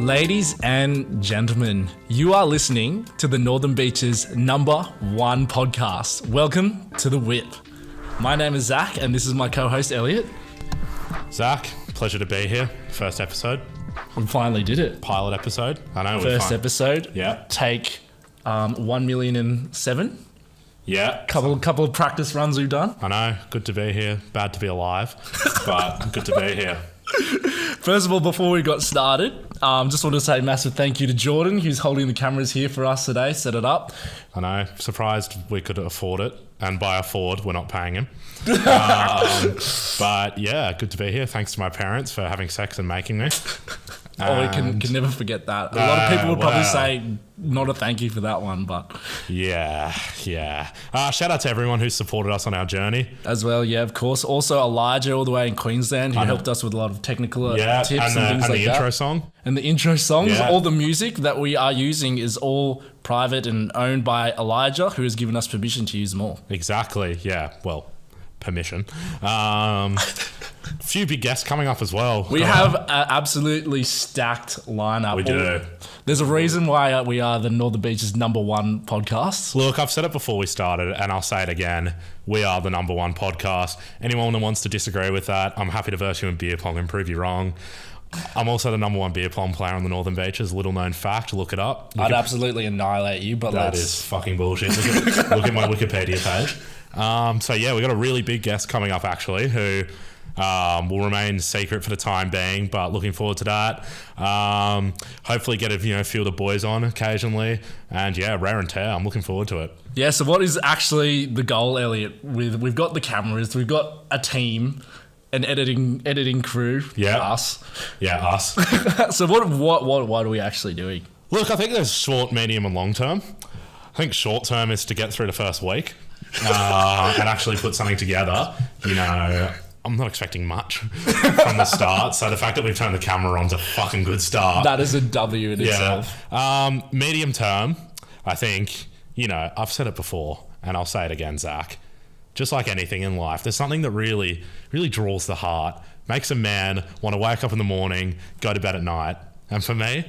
Ladies and gentlemen, you are listening to the Northern Beaches #1 podcast. Welcome to The Whip. My name is Zach and this is my co-host Elliot. Zach, pleasure to be here. First episode. We finally did it. Pilot episode. I know. First episode. Yeah. Take 1,000,007. Yeah. Couple of practice runs we've done. I know. Good to be here. Bad to be alive, but good to be here. First of all, before we got started, just want to say a massive thank you to Jordan, who's holding the cameras here for us today, set it up. I know. Surprised we could afford it. And by afford, we're not paying him. But yeah, good to be here. Thanks to my parents for having sex and making me. We can never forget that. A lot of people would probably say not a thank you for that one, but... Yeah. Shout out to everyone who supported us on our journey. As well, yeah, of course. Also Elijah all the way in Queensland, who helped us with a lot of technical tips and things like that. And the intro song. And the intro songs, all the music that we are using is all private and owned by Elijah, who has given us permission to use them all. Exactly, yeah. Well, permission. Few big guests coming up as well. We have an absolutely stacked lineup. We do. There's a reason why we are the Northern Beaches #1 podcast. Look, I've said it before we started, and I'll say it again. We are the #1 podcast. Anyone that wants to disagree with that, I'm happy to verse you in beer pong and prove you wrong. I'm also the #1 beer pong player on the Northern Beaches. Little known fact, look it up. I'd absolutely annihilate you, but that is fucking bullshit. Look at my Wikipedia page. So yeah, we got a really big guest coming up actually, who will remain secret for the time being, but looking forward to that. Hopefully get a few of the boys on occasionally, and yeah, rare and tear. I'm looking forward to it. Yeah. So what is actually the goal, Elliot? We've got the cameras, we've got a team. An editing crew. Yeah. Us. Yeah, us. So what are we actually doing? Look, I think there's short, medium and long term. I think short term is to get through the first week and actually put something together. I'm not expecting much from the start. So the fact that we've turned the camera on's a fucking good start. That is a W in itself. Medium term, I think, I've said it before and I'll say it again, Zach. Just like anything in life, there's something that really, really draws the heart, makes a man want to wake up in the morning, go to bed at night. And for me,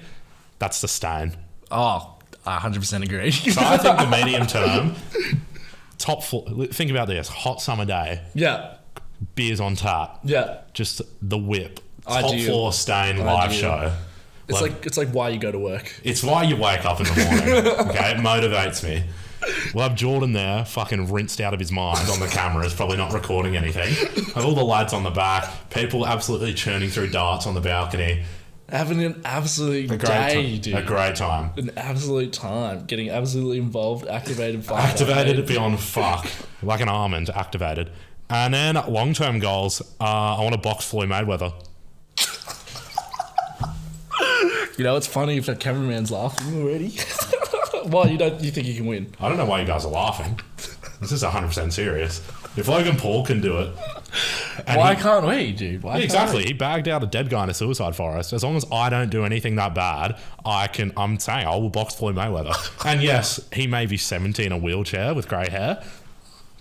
that's the stain. Oh, I 100% agree. So I think the medium term, top floor, think about this, hot summer day. Yeah. Beers on tap. Yeah. Just the Whip. Ideal. Top floor stain live show. It's like why you go to work. It's why you wake up in the morning. Okay, it motivates me. We'll have Jordan there, fucking rinsed out of his mind on the cameras, probably not recording anything. Have all the lads on the back, people absolutely churning through darts on the balcony. Having an absolute day, dude. A great time. An absolute time. Getting absolutely involved, activated. Activated beyond fuck. Like an almond, activated. And then long-term goals, I want to box Floyd Mayweather. It's funny if the cameraman's laughing already. Why you think you can win? I don't know why you guys are laughing. This is 100% serious. If Logan Paul can do it, why can't we, dude? Why exactly. He bagged out a dead guy in a suicide forest. As long as I don't do anything that bad, I'm saying I will box Floyd Mayweather. And yes, he may be 70 in a wheelchair with grey hair,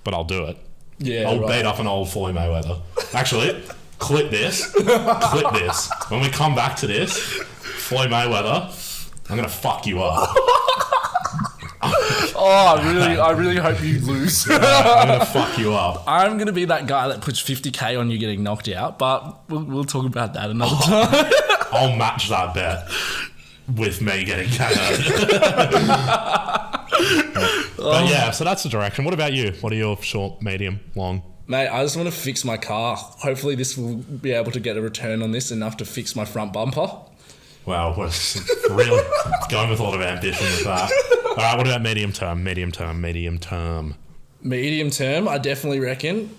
but I'll do it. Yeah, I'll beat up an old Floyd Mayweather. Actually, clip this. Clip this. When we come back to this, Floyd Mayweather, I'm gonna fuck you up. I really hope you lose. I'm gonna fuck you up. I'm gonna be that guy that puts 50k on you getting knocked out, but we'll talk about that another time. I'll match that bet with me getting KO'd. But yeah, so that's the direction. What about you? What are your short, medium, long? Mate, I just want to fix my car. Hopefully this will be able to get a return on this enough to fix my front bumper. Wow, we're really going with a lot of ambition with that. All right, what about medium term? Medium term, I definitely reckon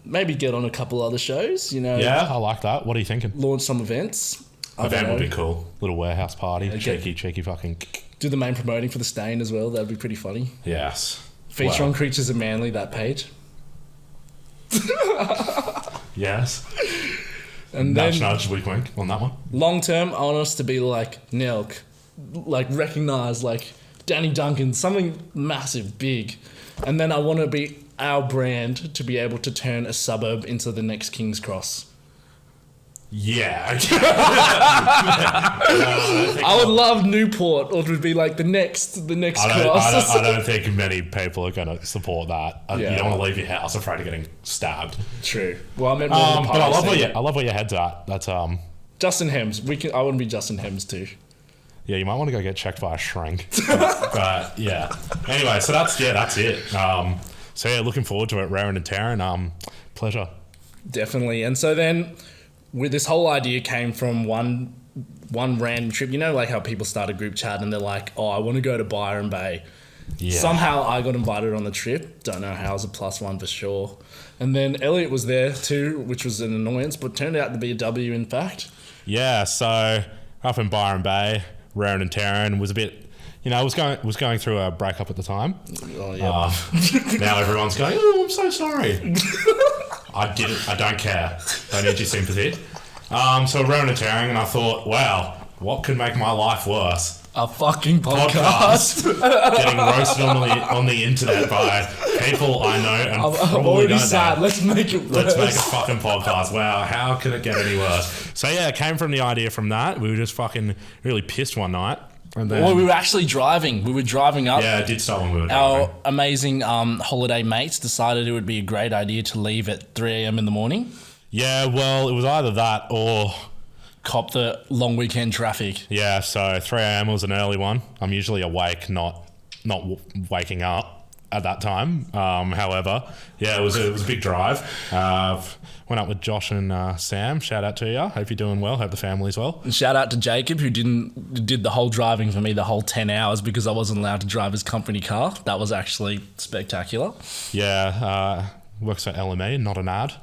maybe get on a couple other shows, Yeah, I like that. What are you thinking? Launch some events. Event would be cool. Little warehouse party. Cheeky fucking... Do the main promoting for the Stain as well. That'd be pretty funny. Yes. Feature on Creatures of Manly, that page. Yes. And nudge, wink on that one. Long term, I want us to be like Nelk, like recognise like Danny Duncan, something massive, big. And then I want to be our brand to be able to turn a suburb into the next King's Cross. Yeah. I would love Newport, or it would be like the next cross. I don't think many people are going to support that. Yeah. You don't want to leave your house afraid of getting stabbed. True. Well, I meant more the But I love scene. where your head's at. That's Justin Hems. I want to be Justin Hems too. Yeah, you might want to go get checked by a shrink. but yeah. Anyway, so that's it. So yeah, looking forward to it, Rowan and Taryn. Pleasure. Definitely. And so then, with this whole idea came from one random trip. You know, like how people start a group chat and they're like, "Oh, I want to go to Byron Bay." Yeah. Somehow I got invited on the trip. Don't know how. I was a +1 for sure. And then Elliot was there too, which was an annoyance, but turned out to be a W in fact. Yeah. So up in Byron Bay, Rowan and Taryn was a bit. Was going through a breakup at the time. Oh yeah. Now everyone's going, "Oh, I'm so sorry." I don't care. Don't need your sympathy. So Rowan and Taryn, and I thought, wow, what could make my life worse? A fucking podcast. Getting roasted on the internet by people I know and I'm probably already don't sad. know. Let's make it worse. Let's make a fucking podcast. Wow, how could it get any worse? So yeah, it came from the idea from that. We were just fucking really pissed one night. And then, Well, we were actually driving. We were driving up. yeah, it did start when we were Our driving. amazing holiday mates decided it would be a great idea to leave at 3 a.m. in the morning. Yeah, well, it was either that or... Cop the long weekend traffic. Yeah, so 3 a.m. was an early one. I'm usually awake, not waking up at that time. However, yeah, it was a big drive. Went up with Josh and Sam. Shout out to you. Hope you're doing well. Hope the family's well. And shout out to Jacob, who did the whole driving for me the whole 10 hours because I wasn't allowed to drive his company car. That was actually spectacular. Yeah, works at LME, not an ad.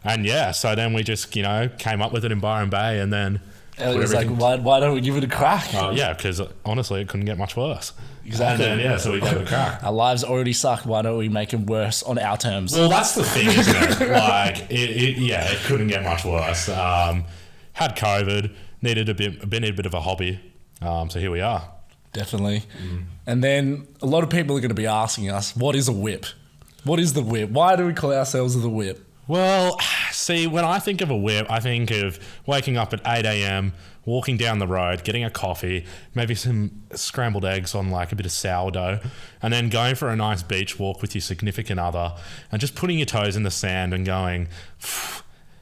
And yeah, so then we just, came up with it in Byron Bay and then... Elliot was like, why don't we give it a crack? Yeah, because honestly, it couldn't get much worse. Exactly. And then, so we gave it a crack. Our lives already suck. Why don't we make it worse on our terms? Well, that's the thing, isn't it? Like, it couldn't get much worse. Had COVID, needed a bit of a hobby. So here we are. Definitely. And then a lot of people are going to be asking us, what is a whip? What is the whip? Why do we call ourselves the whip? Well, see, when I think of a whip, I think of waking up at 8 a.m, walking down the road, getting a coffee, maybe some scrambled eggs on like a bit of sourdough, and then going for a nice beach walk with your significant other and just putting your toes in the sand and going,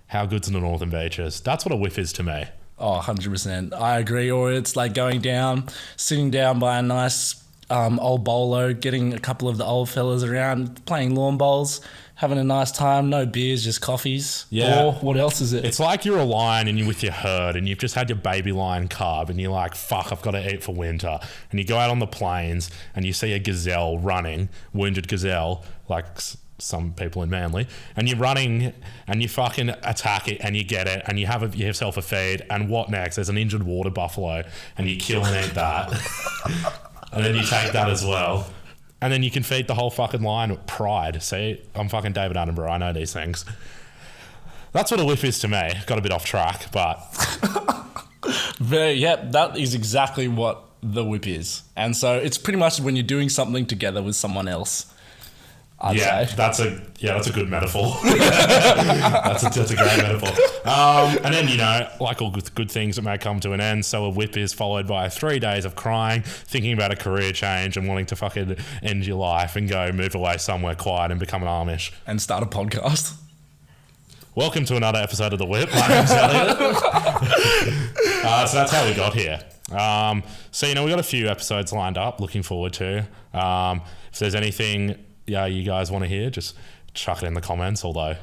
how good's the Northern Beaches? That's what a whip is to me. Oh, 100%. I agree. Or it's like going down, sitting down by a nice old bolo, getting a couple of the old fellas around, playing lawn bowls, having a nice time, no beers, just coffees. Yeah. Or what else is it? It's like you're a lion and you're with your herd and you've just had your baby lion cub and you're like, fuck, I've got to eat for winter. And you go out on the plains and you see a gazelle running, wounded gazelle, like some people in Manly, and you're running and you fucking attack it and you get it and you have yourself a feed, and what next? There's an injured water buffalo and you kill and eat that. And then you take that as well. And then you can feed the whole fucking line with pride. See, I'm fucking David Attenborough. I know these things. That's what a whip is to me. Got a bit off track, but... that is exactly what the whip is. And so it's pretty much when you're doing something together with someone else. I'd say. That's a good metaphor. that's a great metaphor. And then, like all good things that may come to an end, so a whip is followed by 3 days of crying, thinking about a career change and wanting to fucking end your life and go move away somewhere quiet and become an Amish. And start a podcast. Welcome to another episode of The Whip. My name's Elliot. So that's how we got here. So, we've got a few episodes lined up, looking forward to. If there's anything... you guys want to hear, just chuck it in the comments, although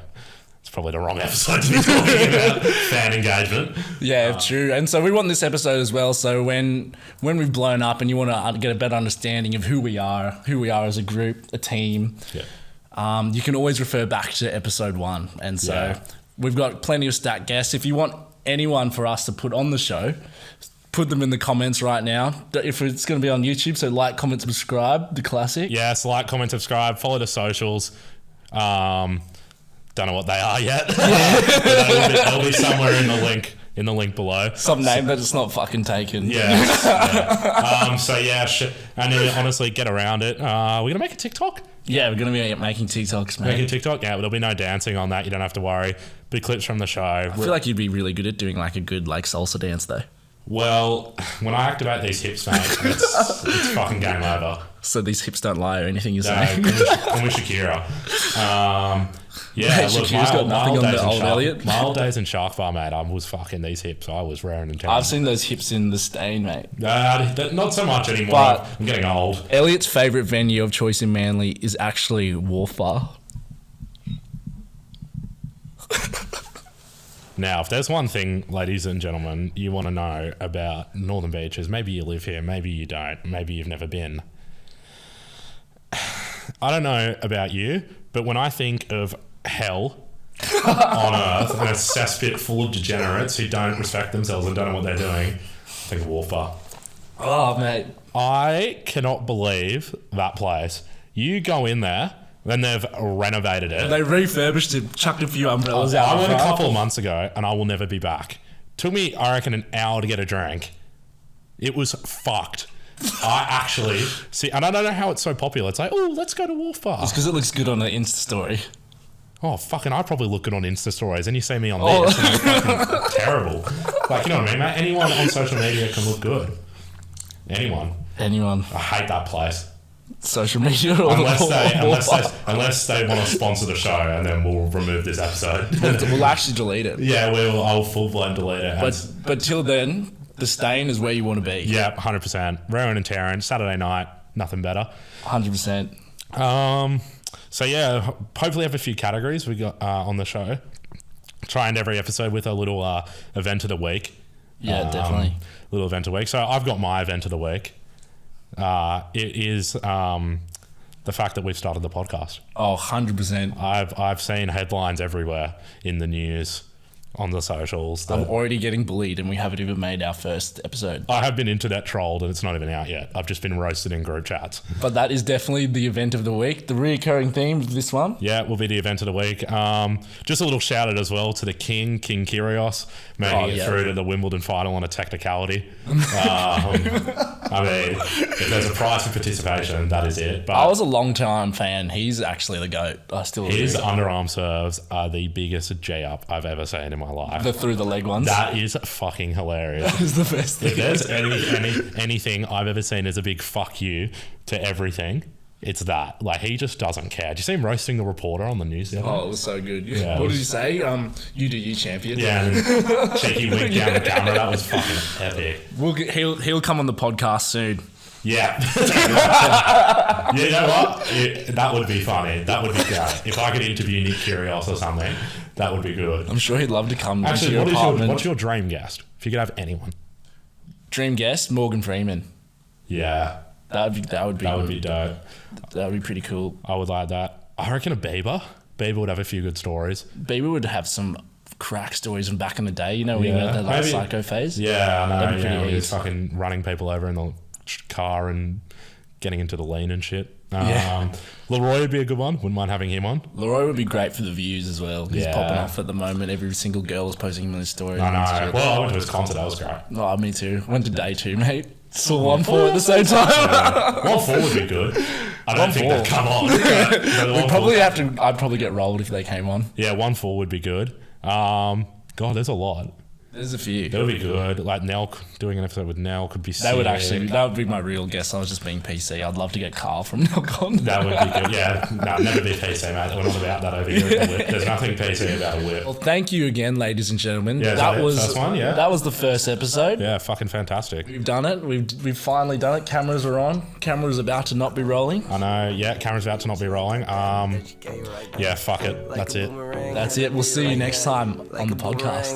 it's probably the wrong episode to be talking about fan engagement. Yeah, true. And so we want this episode as well, so when we've blown up and you want to get a better understanding of who we are as a group, a team, you can always refer back to episode 1. And so we've got plenty of stacked guests. If you want anyone for us to put on the show, put them in the comments right now. If it's going to be on YouTube, so like, comment, subscribe, the classic. Yes, like, comment, subscribe, follow the socials. Don't know what they are yet. They'll be somewhere in the link below. Some name that it's not fucking taken. Yeah. And then honestly, get around it. We're gonna make a TikTok. Yeah, we're going to be making TikToks, mate. Making TikTok? Yeah, but there'll be no dancing on that. You don't have to worry. Big clips from the show. I feel like you'd be really good at doing like a good like salsa dance though. Well, when I activate these hips, mate, it's fucking game over. So these hips don't lie or anything you're saying? Call me Shakira. Yeah, Mate, look, Shakira's got nothing on the old Elliot. My old days in Shark Bar, mate, I was fucking these hips. I was raring and tearing. I've seen those hips in the Stain, mate. Not so much anymore. But I'm getting old. Elliot's favourite venue of choice in Manly is actually Wharf Bar. Now, if there's one thing, ladies and gentlemen, you want to know about Northern Beaches, maybe you live here, maybe you don't, maybe you've never been. I don't know about you, but when I think of hell on earth and a cesspit full of degenerates who don't respect themselves and don't know what they're doing, I think of Wharf Bar. Oh, mate. I cannot believe that place. You go in there, then they've renovated it. They refurbished it, chucked a few umbrellas out. I went a couple of months ago and I will never be back. Took me, I reckon, an hour to get a drink. It was fucked. I actually see, and I don't know how it's so popular. It's like, oh, let's go to Wharf Bar. It's because it looks good on the Insta story. Oh, fucking, I probably look good on Insta stories, and you see me on this, and it's fucking terrible. Like, you know what I mean, mate? Anyone on social media can look good. Anyone. I hate that place. Social media or unless they want to sponsor the show, and then we'll remove this episode. We'll actually delete it. Yeah, I'll full blown delete it. But till then, the Stain is where you want to be. Yeah, 100%. Rowan and Taryn, Saturday night, nothing better. 100%. So yeah, hopefully have a few categories we got on the show. Try and every episode with a little event of the week. Yeah, definitely. Little event of the week. So I've got my event of the week. It is the fact that we've started the podcast. Oh, 100%. I've seen headlines everywhere in the news, on the socials. I'm already getting bullied and we haven't even made our first episode. I have been internet trolled and it's not even out yet. I've just been roasted in group chats. But that is definitely the event of the week. The recurring theme of this one. Yeah, it will be the event of the week. Just a little shout out as well to the King Kyrgios, making it through to the Wimbledon final on a technicality. I mean, if there's a prize for participation, that is it. But I was a long time fan. He's actually the GOAT. I still his underarm serves are the biggest J-up I've ever seen in my life. The through the leg ones. That is fucking hilarious. That is the best thing. If there's anything I've ever seen as a big fuck you to everything, it's that. Like, he just doesn't care. Did you see him roasting the reporter on the news the other day? Oh, it was so good. Yeah, what did he say? You do you, champion. Yeah, and cheeky wink down the camera. That was fucking epic. He'll come on the podcast soon. Yeah. You know what? That would be funny. That would be great. If I could interview Nick Kyrgios or something, that would be good. I'm sure he'd love to come Actually, to your apartment. What's your dream guest? If you could have anyone. Dream guest? Morgan Freeman. Yeah. That would be dope. That would be pretty cool. I would like that. I reckon a Bieber. Bieber would have a few good stories. Bieber would have some crack stories from back in the day. You know, when he had that psycho phase. Yeah, I know. Yeah, when he's fucking running people over in the car and getting into the lane and shit. Leroy would be a good one. Wouldn't mind having him on. Leroy would be great for the views as well. He's popping off at the moment. Every single girl is posting him in his story. I know. Well, I went to his concert. That was great. Oh, me too. Went to day 2, mate. Saw 1-4 at the same time. 1-4 would be good. I don't think they'd come on. I'd probably get rolled if they came on. Yeah, 1-4 would be good. God, there's a lot. There's a few. That would be good. Like Nell, doing an episode with Nell could be sick. That would be my real guess. I was just being PC. I'd love to get Carl from Nell on. That would be good. Yeah. No, never be PC, mate. We're not about that over here at the Whip. There's nothing PC about a Whip. Well, thank you again, ladies and gentlemen. Yeah, that was the first one, yeah. That was the first episode. Yeah, fucking fantastic. We've done it. We've finally done it. Cameras are on. Camera's about to not be rolling. I know. Yeah, camera's about to not be rolling. Yeah, fuck it. That's it. That's it. We'll see you next time on the podcast.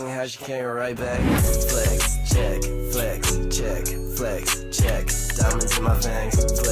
Flex, check, flex, check, flex, check. Diamonds in my fangs, flex.